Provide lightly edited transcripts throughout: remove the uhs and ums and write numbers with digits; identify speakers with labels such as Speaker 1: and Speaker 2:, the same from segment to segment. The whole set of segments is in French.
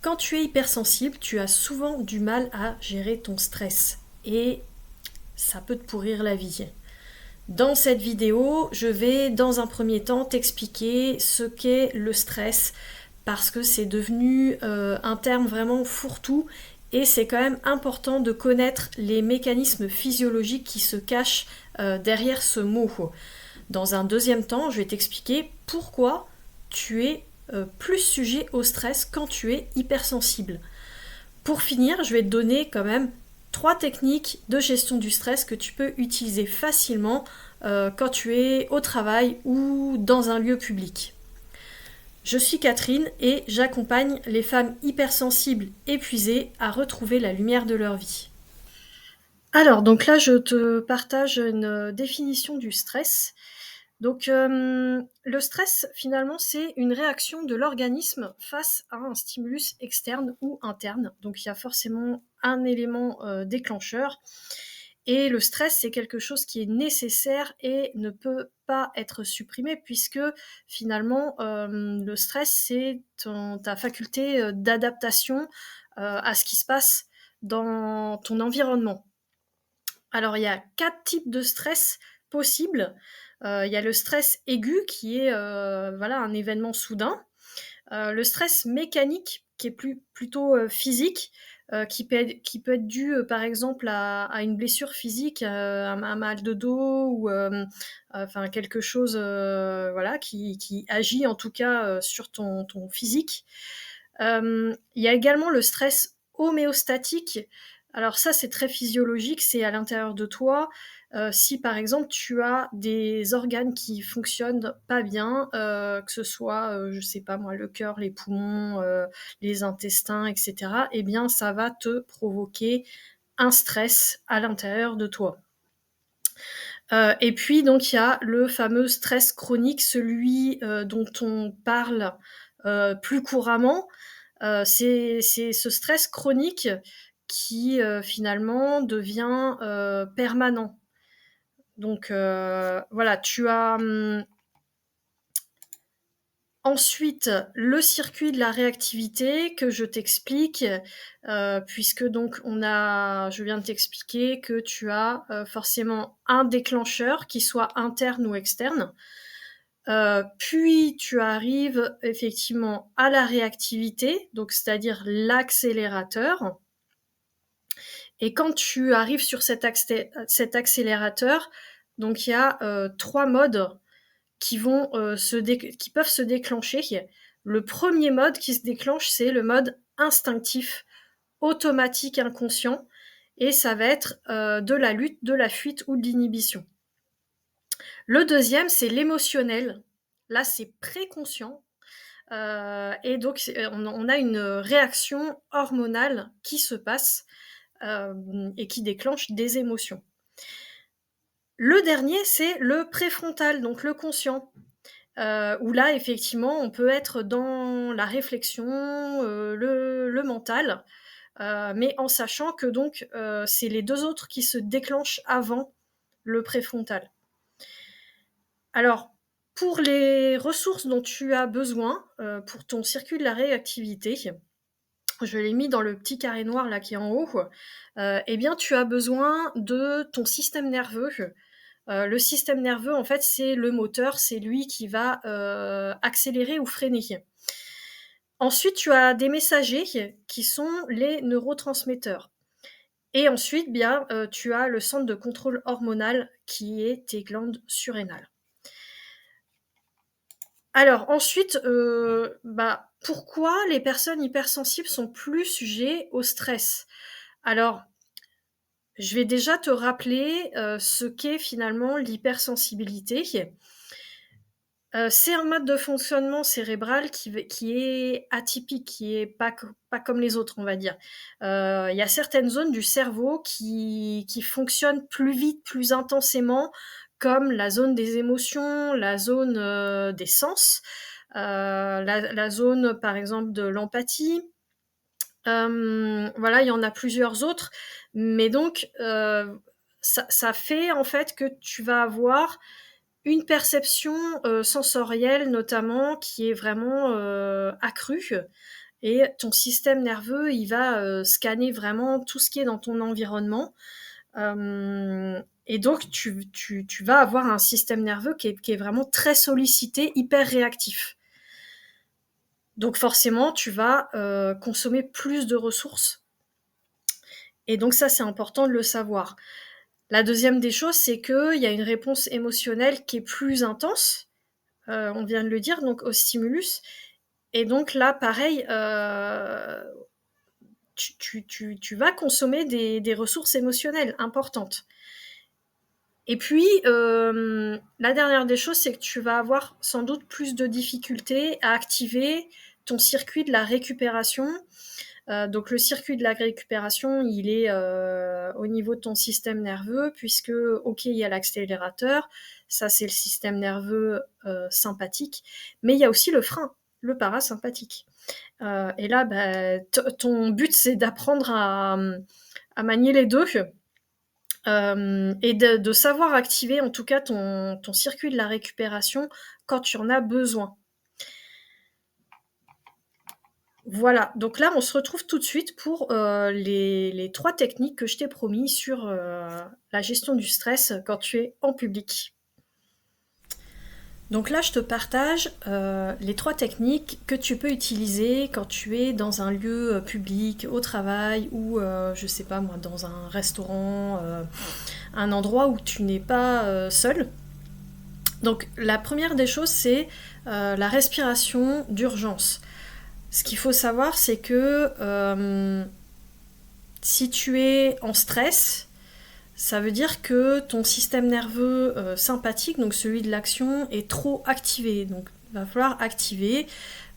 Speaker 1: Quand tu es hypersensible, tu as souvent du mal à gérer ton stress et ça peut te pourrir la vie. Dans cette vidéo, je vais dans un premier temps t'expliquer ce qu'est le stress parce que c'est devenu un terme vraiment fourre-tout et c'est quand même important de connaître les mécanismes physiologiques qui se cachent derrière ce mot. Dans un deuxième temps, je vais t'expliquer pourquoi tu es plus sujet au stress quand tu es hypersensible. Pour finir, je vais te donner quand même 3 techniques de gestion du stress que tu peux utiliser facilement quand tu es au travail ou dans un lieu public. Je suis Catherine et j'accompagne les femmes hypersensibles épuisées à retrouver la lumière de leur vie. Alors, donc là, je te partage une définition du stress. Donc, le stress, finalement, c'est une réaction de l'organisme face à un stimulus externe ou interne. Donc, il y a forcément un élément déclencheur. Et le stress, c'est quelque chose qui est nécessaire et ne peut pas être supprimé puisque finalement, le stress, c'est ta faculté d'adaptation à ce qui se passe dans ton environnement. Alors, il y a 4 types de stress possibles. Il y a le stress aigu qui est voilà, un événement soudain. Le stress mécanique qui est plutôt physique, qui peut être dû par exemple à une blessure physique, un mal de dos ou enfin quelque chose voilà, qui agit en tout cas sur ton physique. Il y a également le stress homéostatique. Alors ça, c'est très physiologique, c'est à l'intérieur de toi. Si par exemple tu as des organes qui fonctionnent pas bien, que ce soit, je sais pas moi, le cœur, les poumons, les intestins, etc., eh bien ça va te provoquer un stress à l'intérieur de toi. Et puis donc il y a le fameux stress chronique, celui dont on parle plus couramment. C'est ce stress chronique qui finalement devient permanent. Donc voilà, tu as ensuite le circuit de la réactivité que je t'explique, puisque donc je viens de t'expliquer que tu as forcément un déclencheur qui soit interne ou externe. Puis tu arrives effectivement à la réactivité, donc c'est-à-dire l'accélérateur. Et quand tu arrives sur cet accélérateur, donc il y a 3 modes qui peuvent se déclencher. Le premier mode qui se déclenche, c'est le mode instinctif, automatique, inconscient, et ça va être de la lutte, de la fuite ou de l'inhibition. Le deuxième, c'est l'émotionnel. Là, c'est préconscient. Et donc, on a une réaction hormonale qui se passe et qui déclenche des émotions. Le dernier, c'est le préfrontal, donc le conscient, où là, effectivement, on peut être dans la réflexion, le mental, mais en sachant que donc c'est les 2 autres qui se déclenchent avant le préfrontal. Alors, pour les ressources dont tu as besoin pour ton circuit de la réactivité, je l'ai mis dans le petit carré noir là qui est en haut, eh bien tu as besoin de ton système nerveux. Le système nerveux, en fait, c'est le moteur, c'est lui qui va accélérer ou freiner. Ensuite, tu as des messagers qui sont les neurotransmetteurs. Et ensuite, bien, tu as le centre de contrôle hormonal qui est tes glandes surrénales. Alors ensuite, pourquoi les personnes hypersensibles sont plus sujets au stress? Alors, je vais déjà te rappeler ce qu'est finalement l'hypersensibilité. C'est un mode de fonctionnement cérébral qui est atypique, qui est pas comme les autres, on va dire. Il y a certaines zones du cerveau qui fonctionnent plus vite, plus intensément, comme la zone des émotions, la zone des sens, la zone, par exemple, de l'empathie. Voilà, il y en a plusieurs autres, mais donc ça fait en fait que tu vas avoir une perception sensorielle notamment qui est vraiment accrue Et ton système nerveux, il va scanner vraiment tout ce qui est dans ton environnement. Et donc, tu vas avoir un système nerveux qui est vraiment très sollicité, hyper réactif. Donc forcément, tu vas consommer plus de ressources. Et donc ça, c'est important de le savoir. La deuxième des choses, c'est qu'il y a une réponse émotionnelle qui est plus intense, on vient de le dire, donc au stimulus. Et donc là, pareil, tu vas consommer des ressources émotionnelles importantes. Et puis, la dernière des choses, c'est que tu vas avoir sans doute plus de difficultés à activer ton circuit de la récupération. Donc le circuit de la récupération, il est au niveau de ton système nerveux, puisque, ok, il y a l'accélérateur, ça c'est le système nerveux sympathique, mais il y a aussi le frein, le parasympathique. Et là, ton but, c'est d'apprendre à manier les deux. Et de savoir activer en tout cas ton circuit de la récupération quand tu en as besoin. Voilà, donc là on se retrouve tout de suite pour les 3 techniques que je t'ai promis sur la gestion du stress quand tu es en public. Donc là je te partage les 3 techniques que tu peux utiliser quand tu es dans un lieu public, au travail ou je sais pas moi, dans un restaurant, un endroit où tu n'es pas seul. Donc la première des choses, c'est la respiration d'urgence. Ce qu'il faut savoir, c'est que si tu es en stress, ça veut dire que ton système nerveux sympathique, donc celui de l'action, est trop activé. Donc il va falloir activer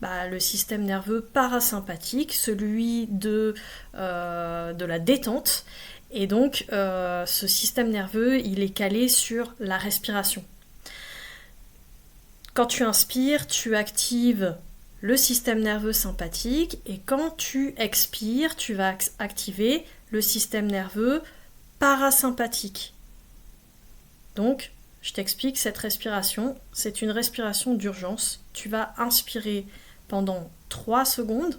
Speaker 1: le système nerveux parasympathique, celui de la détente. Et donc ce système nerveux, il est calé sur la respiration. Quand tu inspires, tu actives le système nerveux sympathique et quand tu expires, tu vas activer le système nerveux parasympathique. Donc, je t'explique, cette respiration, c'est une respiration d'urgence. Tu vas inspirer pendant 3 secondes,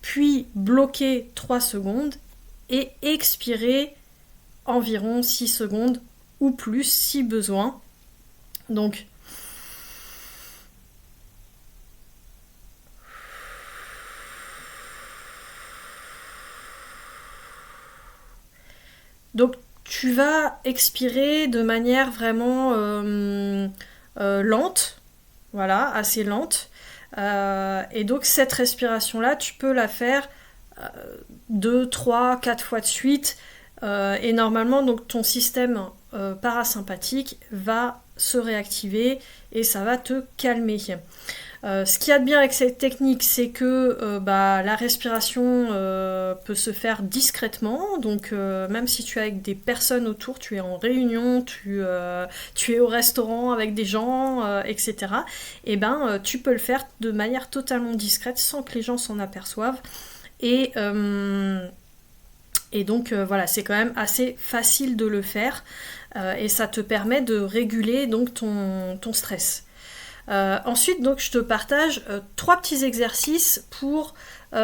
Speaker 1: puis bloquer 3 secondes et expirer environ 6 secondes ou plus si besoin. Donc, tu vas expirer de manière vraiment lente, voilà, assez lente. Et donc cette respiration-là, tu peux la faire 2, 3, 4 fois de suite. Et normalement, donc, ton système parasympathique va se réactiver et ça va te calmer. Ce qu'il y a de bien avec cette technique, c'est que la respiration peut se faire discrètement. Donc même si tu es avec des personnes autour, tu es en réunion, tu es au restaurant avec des gens, etc. Et tu peux le faire de manière totalement discrète sans que les gens s'en aperçoivent. Et donc voilà, c'est quand même assez facile de le faire et ça te permet de réguler donc ton stress. Ensuite, donc, je te partage 3 petits exercices pour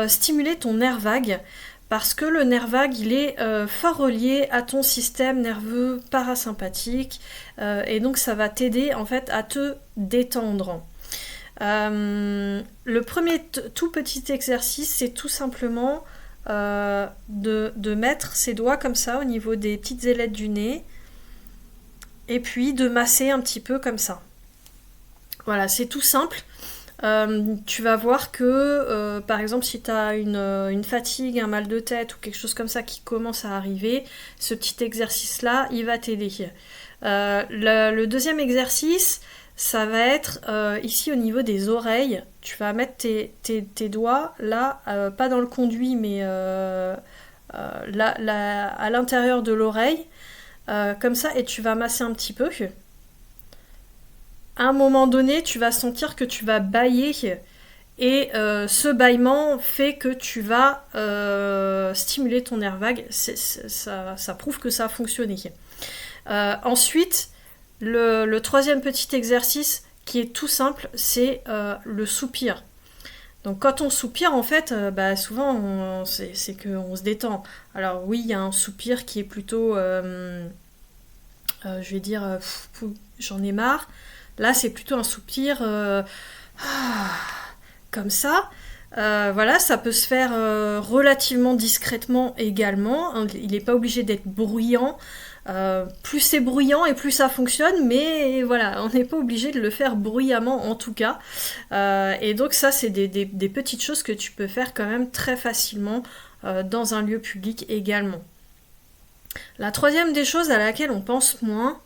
Speaker 1: stimuler ton nerf vague, parce que le nerf vague, il est fort relié à ton système nerveux parasympathique, et donc ça va t'aider en fait à te détendre. Le premier tout petit exercice, c'est tout simplement de mettre ses doigts comme ça au niveau des petites ailettes du nez, et puis de masser un petit peu comme ça. Voilà, c'est tout simple. Tu vas voir que, par exemple, si tu as une fatigue, un mal de tête ou quelque chose comme ça qui commence à arriver, ce petit exercice-là, il va t'aider. Le deuxième exercice, ça va être ici au niveau des oreilles. Tu vas mettre tes doigts là, pas dans le conduit, mais là, à l'intérieur de l'oreille, comme ça, et tu vas masser un petit peu. À un moment donné, tu vas sentir que tu vas bâiller et ce bâillement fait que tu vas stimuler ton nerf vague. Ça prouve que ça a fonctionné. Ensuite, le troisième petit exercice qui est tout simple, c'est le soupir. Donc quand on soupire, en fait, souvent, c'est qu'on se détend. Alors oui, il y a un soupir qui est plutôt, je vais dire, j'en ai marre. Là, c'est plutôt un soupir comme ça. Voilà, ça peut se faire relativement discrètement également. Il n'est pas obligé d'être bruyant. Plus c'est bruyant et plus ça fonctionne, mais voilà, on n'est pas obligé de le faire bruyamment en tout cas. Et donc ça, c'est des petites choses que tu peux faire quand même très facilement dans un lieu public également. La troisième des choses à laquelle on pense moins,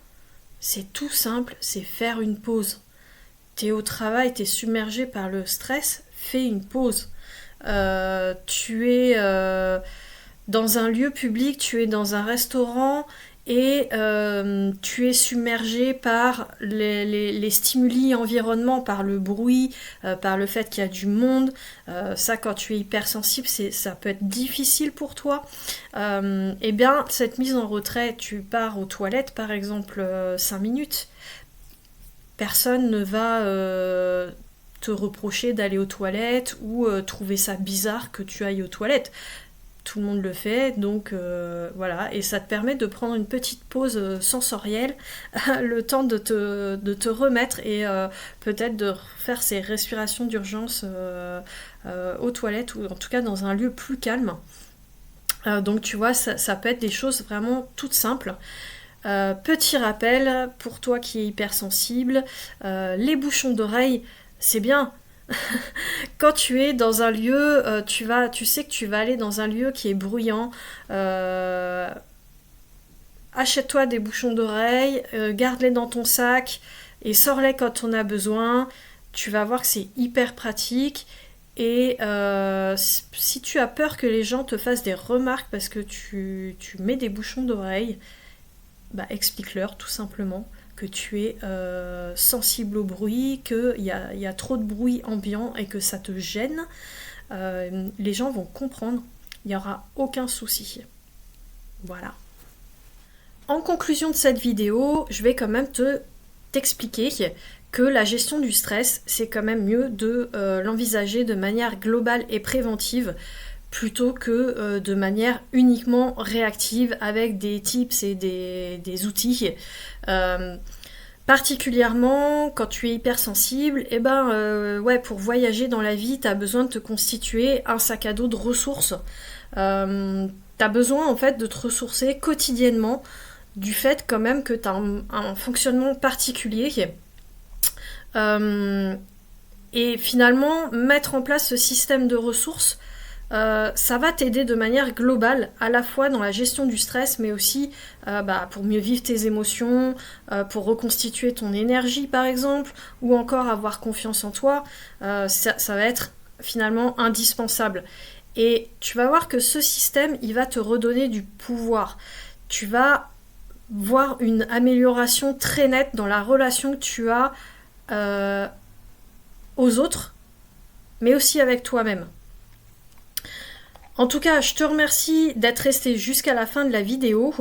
Speaker 1: c'est tout simple, c'est faire une pause. T'es au travail, t'es submergé par le stress, fais une pause. Tu es dans un lieu public, tu es dans un restaurant et tu es submergé par les stimuli environnement, par le bruit, par le fait qu'il y a du monde. Ça, quand tu es hypersensible, ça peut être difficile pour toi. Eh bien, cette mise en retrait, tu pars aux toilettes, par exemple, 5 minutes. Personne ne va te reprocher d'aller aux toilettes ou trouver ça bizarre que tu ailles aux toilettes. Tout le monde le fait, donc voilà, et ça te permet de prendre une petite pause sensorielle, le temps de te remettre et peut-être de faire ces respirations d'urgence aux toilettes ou en tout cas dans un lieu plus calme. Donc tu vois, ça peut être des choses vraiment toutes simples. Petit rappel, pour toi qui es hypersensible, les bouchons d'oreille, c'est bien. Quand tu es dans un lieu, tu sais que tu vas aller dans un lieu qui est bruyant. Achète-toi des bouchons d'oreille, garde-les dans ton sac et sors-les quand on a besoin. Tu vas voir que c'est hyper pratique. Et si tu as peur que les gens te fassent des remarques parce que tu mets des bouchons d'oreille, explique-leur tout simplement que tu es sensible au bruit, qu'il y a trop de bruit ambiant et que ça te gêne. Les gens vont comprendre, il n'y aura aucun souci. Voilà. En conclusion de cette vidéo, je vais quand même t'expliquer que la gestion du stress, c'est quand même mieux de l'envisager de manière globale et préventive plutôt que de manière uniquement réactive avec des tips et des outils. Particulièrement quand tu es hypersensible, pour voyager dans la vie, tu as besoin de te constituer un sac à dos de ressources. Tu as besoin en fait de te ressourcer quotidiennement du fait quand même que tu as un fonctionnement particulier. Et finalement, mettre en place ce système de ressources, ça va t'aider de manière globale, à la fois dans la gestion du stress, mais aussi pour mieux vivre tes émotions, pour reconstituer ton énergie par exemple, ou encore avoir confiance en toi. Ça va être finalement indispensable. Et tu vas voir que ce système, il va te redonner du pouvoir. Tu vas voir une amélioration très nette dans la relation que tu as aux autres, mais aussi avec toi-même. En tout cas, je te remercie d'être resté jusqu'à la fin de la vidéo.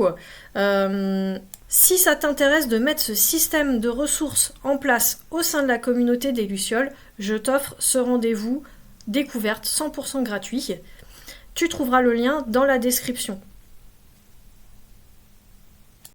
Speaker 1: Si ça t'intéresse de mettre ce système de ressources en place au sein de la communauté des Lucioles, je t'offre ce rendez-vous découverte 100% gratuit. Tu trouveras le lien dans la description.